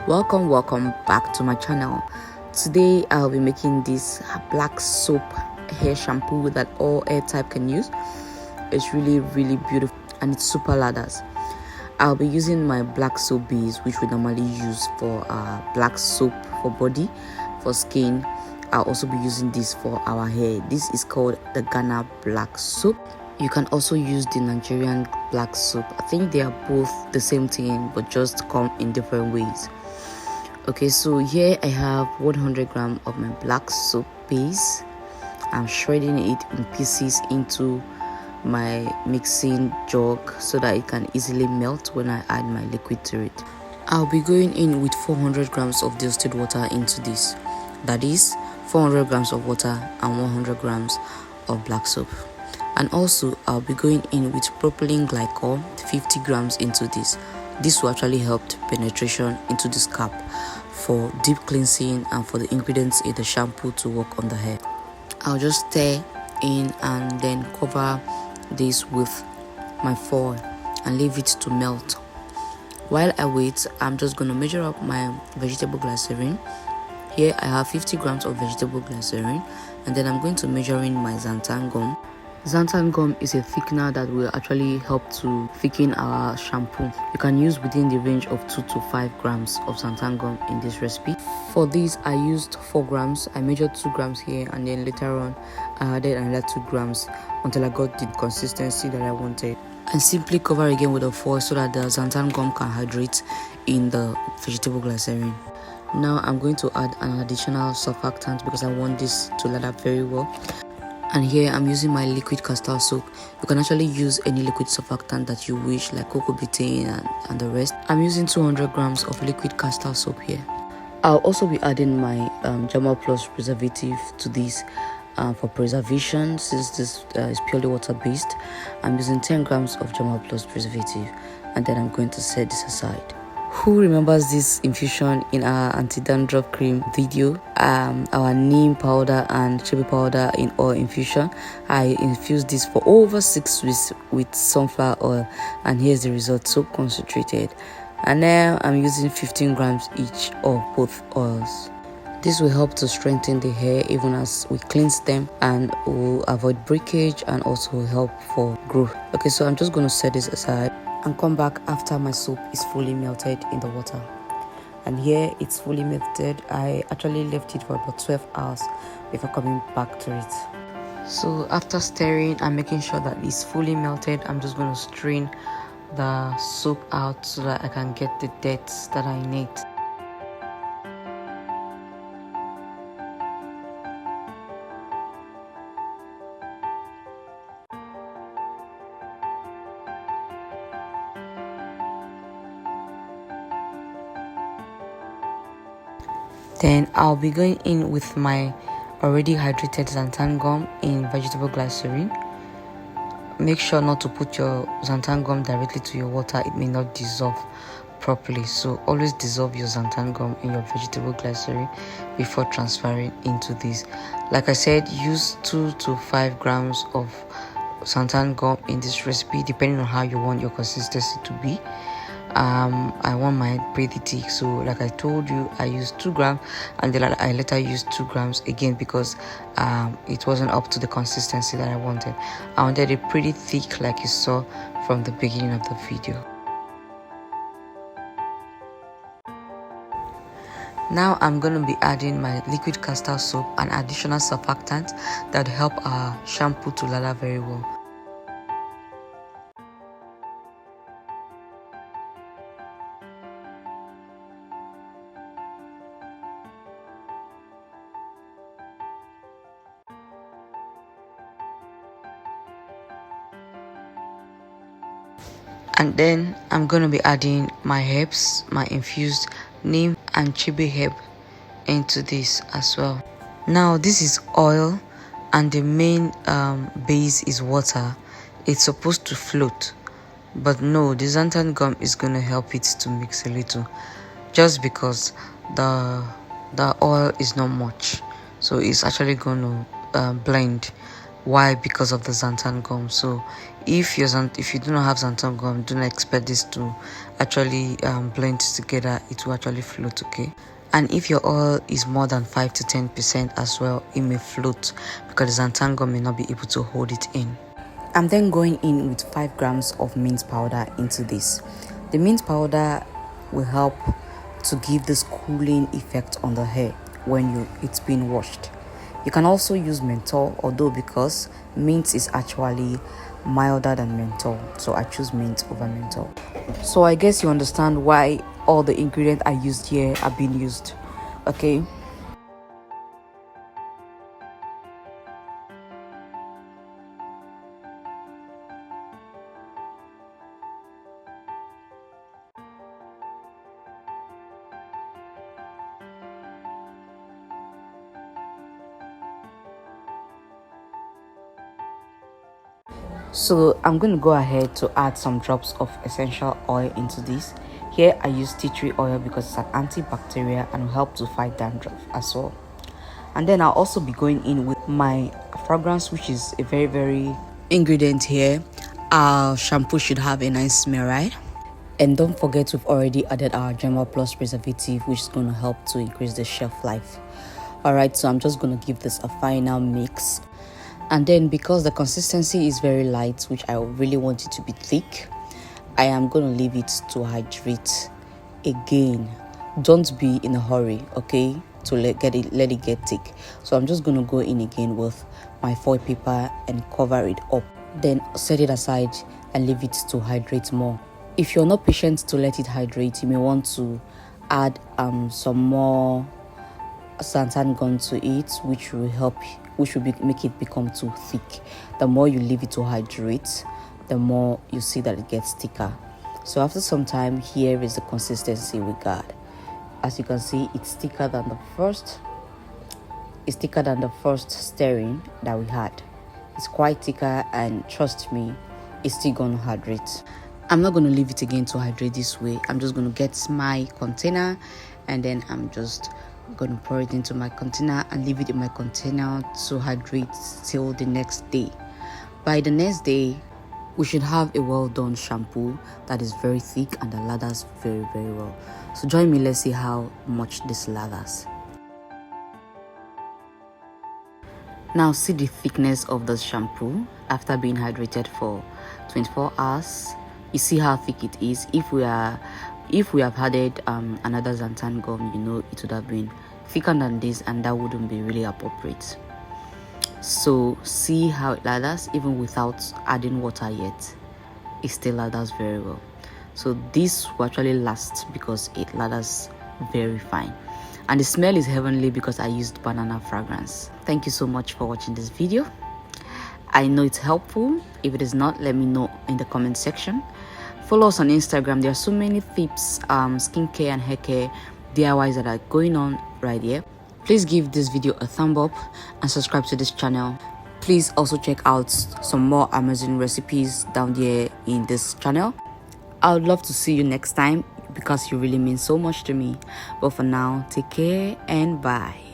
Welcome back to my channel. Today I'll be making this black soap hair shampoo that all hair type can use. It's really beautiful and it's super lathers. I'll be using my black soap base, which we normally use for black soap for body, for skin. I'll also be using this for our hair. This is called the Ghana black soap. You can also use the Nigerian black soap. I think they are both the same thing but just come in different ways. Okay, so here I have 100 grams of my black soap base. I'm shredding it in pieces into my mixing jug so that it can easily melt when I add my liquid to it. I'll be going in with 400 grams of distilled water into this. That is 400 grams of water and 100 grams of black soap. And also I'll be going in with propylene glycol, 50 grams into this. This will actually help penetration into the scalp for deep cleansing and for the ingredients in the shampoo to work on the hair. I'll just stir in and then cover this with my foil and leave it to melt. While I wait, I'm just going to measure up my vegetable glycerin. Here I have 50 grams of vegetable glycerin, and then I'm going to measure in my xanthan gum. Xanthan gum is a thickener that will actually help to thicken our shampoo. You can use within the range of 2 to 5 grams of xanthan gum in this recipe. For this, I used 4 grams. I measured 2 grams here, and then later on I added another 2 grams until I got the consistency that I wanted. And simply cover again with a foil so that the xanthan gum can hydrate in the vegetable glycerin. Now I'm going to add an additional surfactant because I want this to lather very well. And here I'm using my liquid castor soap. You can actually use any liquid surfactant that you wish, like cocoa betaine and the rest. I'm using 200 grams of liquid castor soap here. I'll also be adding my Germal Plus preservative to this for preservation. Since this is purely water based, I'm using 10 grams of Germal Plus preservative, and then I'm going to set this aside. Who remembers this infusion in our anti-dandruff cream video? Our neem powder and chili powder in oil infusion. I infused this for over 6 weeks with sunflower oil, and here's the result, so concentrated. And now I'm using 15 grams each of both oils. This will help to strengthen the hair even as we cleanse them, and will avoid breakage and also help for growth. Okay, so I'm just going to set this aside and come back after my soap is fully melted in the water. And here it's fully melted. I actually left it for about 12 hours before coming back to it. So after stirring and making sure that it's fully melted, I'm just going to strain the soap out so that I can get the dirt that I need. Then I'll be going in with my already hydrated xanthan gum in vegetable glycerin. Make sure not to put your xanthan gum directly to your water. It may not dissolve properly. So always dissolve your xanthan gum in your vegetable glycerin before transferring into this. Like I said, use 2 to 5 grams of xanthan gum in this recipe, depending on how you want your consistency to be. I want mine pretty thick, so like I told you, I used 2 grams, and then I later used 2 grams again because it wasn't up to the consistency that I wanted. I wanted it pretty thick, like you saw from the beginning of the video. Now I'm going to be adding my liquid castor soap and additional surfactant that help our shampoo to lather very well. And then I'm going to be adding my herbs, my infused neem and chibi herb into this as well. Now this is oil and the main base is water. It's supposed to float, but no, the xanthan gum is going to help it to mix a little, just because the oil is not much, so it's actually going to blend Why? Because of the xanthan gum. So if you do not have xanthan gum, do not expect this to actually blend together. It will actually float, okay? And if your oil is more than 5 to 10% as well, it may float because the xanthan gum may not be able to hold it in. I'm then going in with 5 grams of mint powder into this. The mint powder will help to give this cooling effect on the hair when it's being washed. You can also use menthol, although because mint is actually milder than menthol, so I choose mint over menthol. So I guess you understand why all the ingredients I used here are being used, okay? So I'm going to go ahead to add some drops of essential oil into this. Here I use tea tree oil because it's an antibacterial and will help to fight dandruff as well. And then I'll also be going in with my fragrance, which is a very ingredient here. Our shampoo should have a nice smell, right? And don't forget, we've already added our Germa Plus preservative, which is going to help to increase the shelf life. Alright, so I'm just going to give this a final mix. And then because the consistency is very light, which I really want it to be thick, I am going to leave it to hydrate again. Don't be in a hurry, okay, to let it get thick. So I'm just going to go in again with my foil paper and cover it up. Then set it aside and leave it to hydrate more. If you're not patient to let it hydrate, you may want to add some more xanthan gum to it, which will make it become too thick. The more you leave it to hydrate, the more you see that it gets thicker. So after some time, here is the consistency we got. As you can see, it's thicker than the first stirring that we had. It's quite thicker, and trust me, it's still going to hydrate. I'm not going to leave it again to hydrate this way. I'm just going to get my container, and then I'm just going to pour it into my container and leave it in my container to hydrate till the next day. By the next day, we should have a well done shampoo that is very thick and that lathers very well. So join me, let's see how much this lathers. Now see the thickness of the shampoo after being hydrated for 24 hours. You see how thick it is. If we have added another xanthan gum, you know, it would have been thicker than this, and that wouldn't be really appropriate. So see how it lathers even without adding water yet. It still lathers very well. So this will actually last because it lathers very fine. And the smell is heavenly because I used banana fragrance. Thank you so much for watching this video. I know it's helpful. If it is not, let me know in the comment section. Follow us on Instagram. There are so many tips, skincare and hair care DIYs that are going on right here. Please give this video a thumb up and subscribe to this channel. Please also check out some more amazing recipes down there in this channel. I would love to see you next time because you really mean so much to me. But for now, take care and bye.